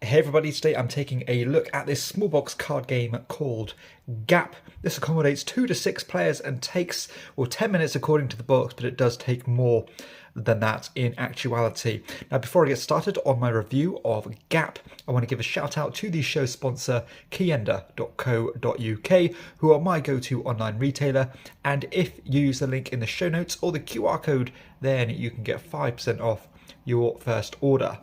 Hey everybody, today I'm taking a look at this small box card game called Gap. This accommodates 2 to 6 players and takes, well, 10 minutes according to the box, but it does take more than that in actuality. Now, before I get started on my review of Gap, I want to give a shout out to the show sponsor KIENDA.co.uk, who are my go-to online retailer. And if you use the link in the show notes or the QR code, then you can get 5% off your first order.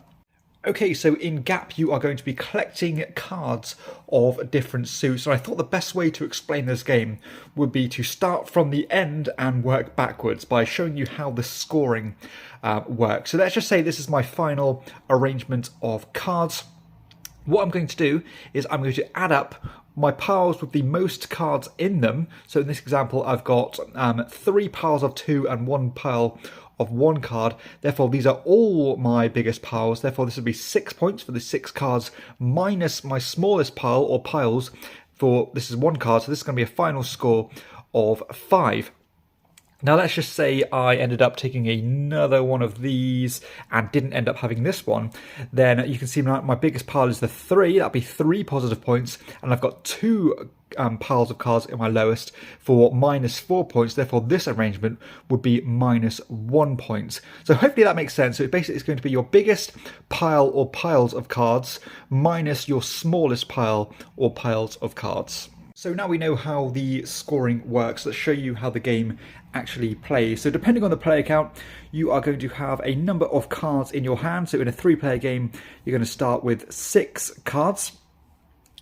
Okay, so in Gap you are going to be collecting cards of different suits, and I thought the best way to explain this game would be to start from the end and work backwards by showing you how the scoring works. So let's just say this is my final arrangement of cards. What I'm going to do is I'm going to add up my piles with the most cards in them. So in this example I've got 3 piles of 2 and 1 pile of 1 card. Therefore these are all my biggest piles. Therefore this would be 6 points for the 6 cards minus my smallest pile or piles for this is 1 card. So this is going to be a final score of 5. Now let's just say I ended up taking another one of these and didn't end up having this one. Then you can see my biggest pile is the 3. That'd be 3 positive points, and I've got 2 piles of cards in my lowest for minus 4 points. Therefore this arrangement would be minus 1 point. So hopefully that makes sense. So it basically is going to be your biggest pile or piles of cards minus your smallest pile or piles of cards. So now we know how the scoring works. Let's show you how the game actually plays. So depending on the player count, you are going to have a number of cards in your hand. So in a 3-player game, you're going to start with 6 cards.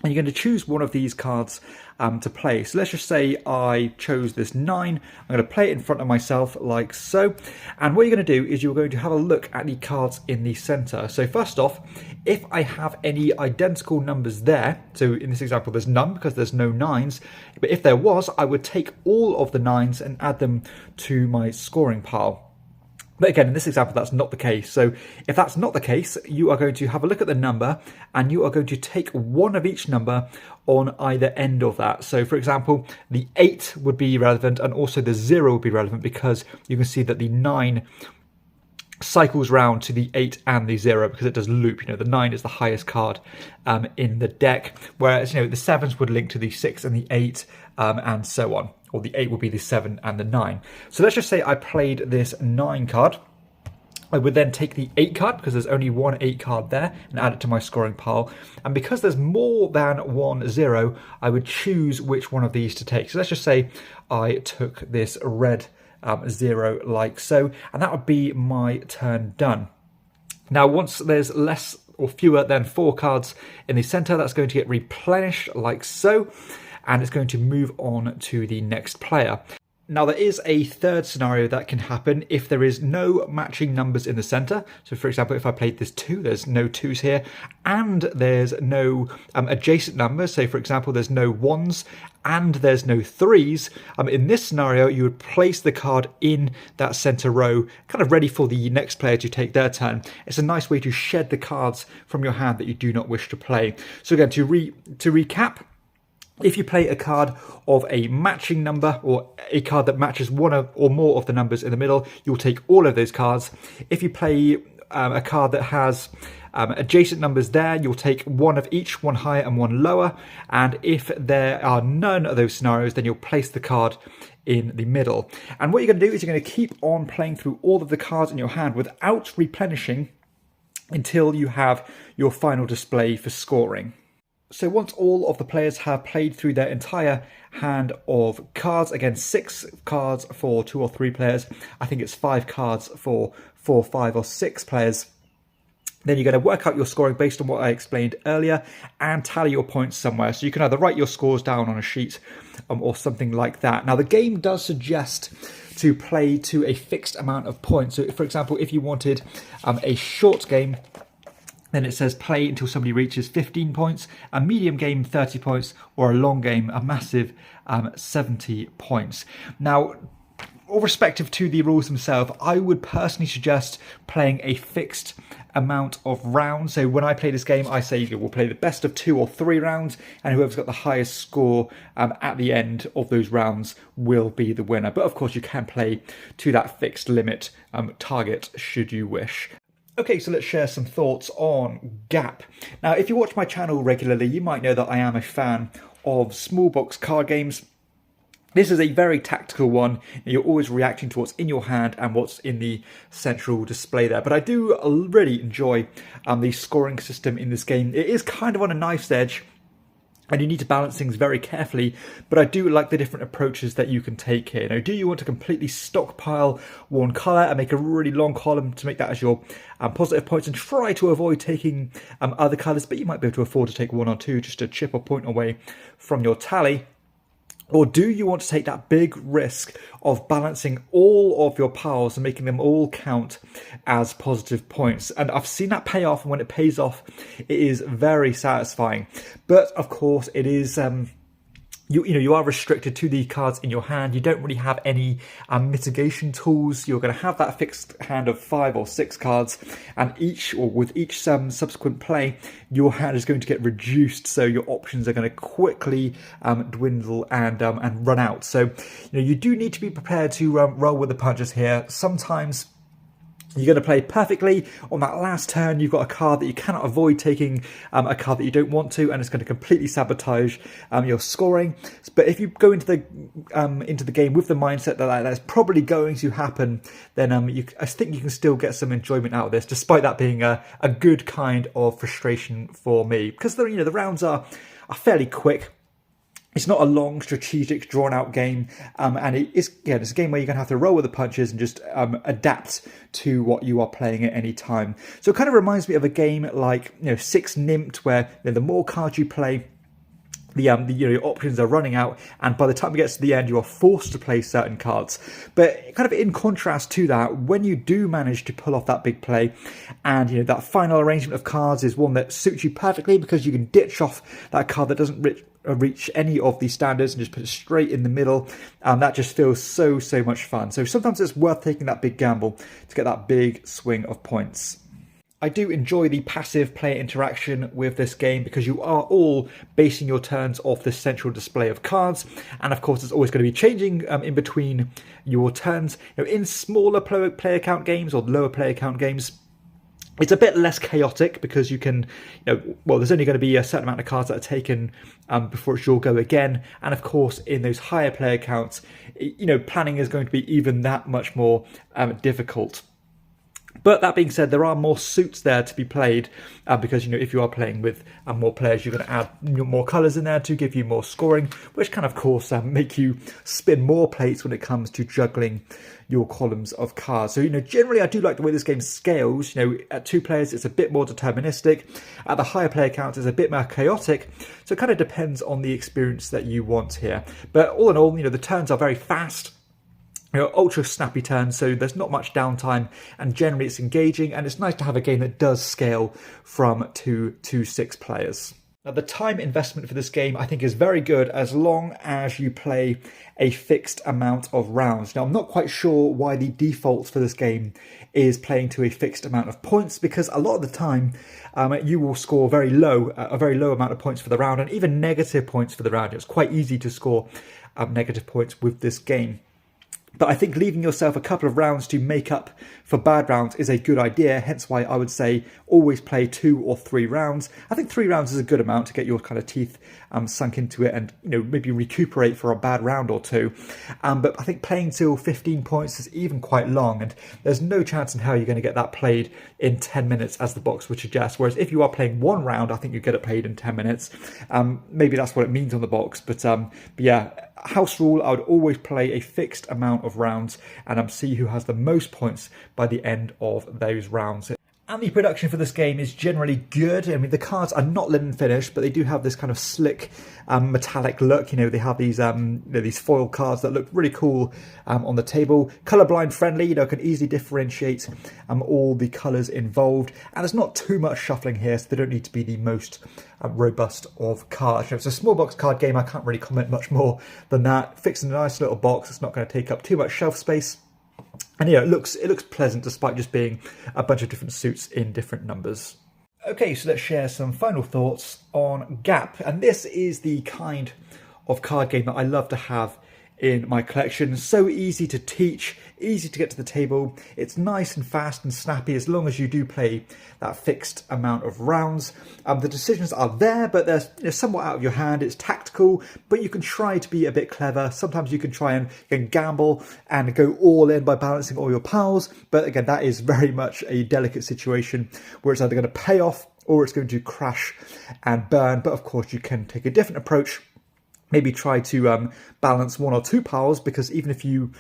And you're going to choose one of these cards to play. So let's just say I chose this 9. I'm going to play it in front of myself like so. And what you're going to do is you're going to have a look at the cards in the center. So first off, if I have any identical numbers there, so in this example there's none because there's no 9s, but if there was, I would take all of the 9s and add them to my scoring pile. But again, in this example, that's not the case. So if that's not the case, you are going to have a look at the number and you are going to take one of each number on either end of that. So for example, the 8 would be relevant and also the 0 would be relevant because you can see that the 9 cycles round to the 8 and the 0 because it does loop. You know, the 9 is the highest card in the deck, whereas, you know, the 7s would link to the 6 and the 8 and so on. Or the 8 would be the 7 and the 9. So let's just say I played this 9 card. I would then take the 8 card, because there's only one 8 card there, and add it to my scoring pile. And because there's more than one 0, I would choose which one of these to take. So let's just say I took this red 0 like so, and that would be my turn done. Now once there's less or fewer than 4 cards in the center, that's going to get replenished like so, and it's going to move on to the next player. Now there is a third scenario that can happen if there is no matching numbers in the center. So for example, if I played this 2, there's no 2s here, and there's no adjacent numbers. So for example, there's no 1s and there's no 3s. In this scenario, you would place the card in that center row, kind of ready for the next player to take their turn. It's a nice way to shed the cards from your hand that you do not wish to play. So again, to recap, if you play a card of a matching number or a card that matches one or more of the numbers in the middle, you'll take all of those cards. If you play a card that has adjacent numbers there, you'll take one of each, one higher and one lower. And if there are none of those scenarios, then you'll place the card in the middle. And what you're going to do is you're going to keep on playing through all of the cards in your hand without replenishing until you have your final display for scoring. So once all of the players have played through their entire hand of cards, again 6 cards for 2 or 3 players, I think it's 5 cards for 4, 5 or 6 players, then you're going to work out your scoring based on what I explained earlier and tally your points somewhere. So you can either write your scores down on a sheet or something like that. Now the game does suggest to play to a fixed amount of points. So for example, if you wanted a short game, then it says play until somebody reaches 15 points, a medium game 30 points, or a long game, a massive 70 points. Now, all respective to the rules themselves, I would personally suggest playing a fixed amount of rounds. So when I play this game, I say we'll play the best of 2 or 3 rounds, and whoever's got the highest score at the end of those rounds will be the winner. But of course, you can play to that fixed limit target should you wish. Okay, so let's share some thoughts on Gap. Now, if you watch my channel regularly, you might know that I am a fan of small box card games. This is a very tactical one. You're always reacting to what's in your hand and what's in the central display there. But I do really enjoy the scoring system in this game. It is kind of on a knife's edge, and you need to balance things very carefully, but I do like the different approaches that you can take here. Now, do you want to completely stockpile one colour and make a really long column to make that as your positive points and try to avoid taking other colours, but you might be able to afford to take one or two just to chip a point away from your tally? Or do you want to take that big risk of balancing all of your piles and making them all count as positive points? And I've seen that pay off, and when it pays off, it is very satisfying. But of course, it is you are restricted to the cards in your hand. You don't really have any mitigation tools. You're going to have that fixed hand of 5 or 6 cards, and with each subsequent play, your hand is going to get reduced. So your options are going to quickly dwindle and run out. So you do need to be prepared to roll with the punches here. Sometimes you're going to play perfectly. On that last turn, you've got a card that you cannot avoid taking, a card that you don't want to, and it's going to completely sabotage your scoring. But if you go into the game with the mindset that that's probably going to happen, then I think you can still get some enjoyment out of this, despite that being a good kind of frustration for me, because the rounds are fairly quick. It's not a long, strategic, drawn-out game, and it's a game where you're going to have to roll with the punches and just adapt to what you are playing at any time. So it kind of reminds me of a game like Six Nimmt, where the more cards you play, your options are running out, and by the time it gets to the end, you are forced to play certain cards. But kind of in contrast to that, when you do manage to pull off that big play, and that final arrangement of cards is one that suits you perfectly, because you can ditch off that card that doesn't reach any of the standards and just put it straight in the middle, that just feels so much fun. So sometimes it's worth taking that big gamble to get that big swing of points. I do enjoy the passive player interaction with this game, because you are all basing your turns off this central display of cards, and of course it's always going to be changing in between your turns. In smaller player count games or lower player count games, it's a bit less chaotic, because you can, there's only going to be a certain amount of cards that are taken before it's your go again. And of course, in those higher player counts, planning is going to be even that much more difficult. But that being said, there are more suits there to be played, because if you are playing with more players, you're going to add more colours in there to give you more scoring, which can of course make you spin more plates when it comes to juggling your columns of cards. So generally I do like the way this game scales. At 2 players it's a bit more deterministic. At the higher player count it's a bit more chaotic. So it kind of depends on the experience that you want here. But all in all, the turns are very fast. Ultra snappy turns, so there's not much downtime, and generally it's engaging, and it's nice to have a game that does scale from 2 to 6 players. Now, the time investment for this game I think is very good, as long as you play a fixed amount of rounds. Now, I'm not quite sure why the default for this game is playing to a fixed amount of points, because a lot of the time you will score a very low amount of points for the round, and even negative points for the round. It's quite easy to score negative points with this game. But I think leaving yourself a couple of rounds to make up for bad rounds is a good idea, hence why I would say always play 2 or 3 rounds. I think 3 rounds is a good amount to get your kind of teeth sunk into it, and maybe recuperate for a bad round or 2. But I think playing till 15 points is even quite long, and there's no chance in hell you're going to get that played in 10 minutes as the box would suggest. Whereas if you are playing 1 round, I think you get it played in 10 minutes. Maybe that's what it means on the box, but yeah, house rule, I would always play a fixed amount of rounds and see who has the most points by the end of those rounds. And the production for this game is generally good. I mean, the cards are not linen finished, but they do have this kind of slick metallic look. They have these foil cards that look really cool on the table. Colorblind friendly, can easily differentiate all the colors involved. And there's not too much shuffling here, so they don't need to be the most robust of cards. It's a small box card game. I can't really comment much more than that. Fixed in a nice little box. It's not going to take up too much shelf space. And it looks pleasant, despite just being a bunch of different suits in different numbers. Okay, so let's share some final thoughts on Gap. And this is the kind of card game that I love to have in my collection. So easy to teach, easy to get to the table. It's nice and fast and snappy as long as you do play that fixed amount of rounds. The decisions are there, but they're somewhat out of your hand. It's tactical, but you can try to be a bit clever. Sometimes you can try and gamble and go all in by balancing all your piles. But again, that is very much a delicate situation where it's either going to pay off or it's going to crash and burn. But of course, you can take a different approach. Maybe try to balance 1 or 2 piles, because even if you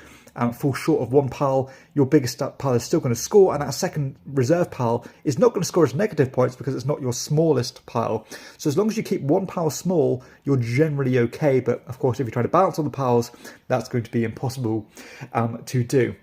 fall short of 1 pile, your biggest pile is still going to score, and that second reserve pile is not going to score as negative points because it's not your smallest pile. So as long as you keep 1 pile small, you're generally okay. But of course, if you try to balance all the piles, that's going to be impossible to do.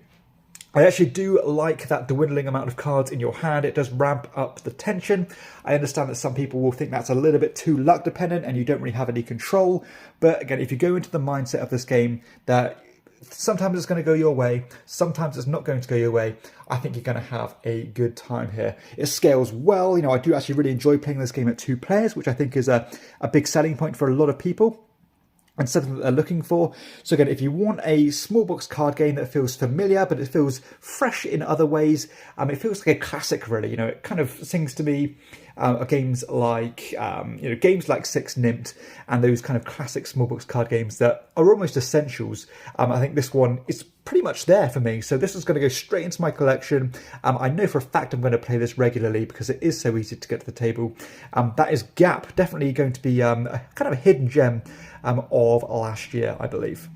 I actually do like that dwindling amount of cards in your hand. It does ramp up the tension. I understand that some people will think that's a little bit too luck dependent and you don't really have any control. But again, if you go into the mindset of this game that sometimes it's going to go your way, sometimes it's not going to go your way, I think you're going to have a good time here. It scales well. You know, I do actually really enjoy playing this game at 2 players, which I think is a big selling point for a lot of people and something that they're looking for. So again, if you want a small box card game that feels familiar, but it feels fresh in other ways, it feels like a classic, really. You know, it kind of sings to me games like games like Six Nimmt and those kind of classic small box card games that are almost essentials. I think this one is pretty much there for me. So this is going to go straight into my collection. I know for a fact I'm going to play this regularly because it is so easy to get to the table. That is Gap, definitely going to be kind of a hidden gem of last year, I believe.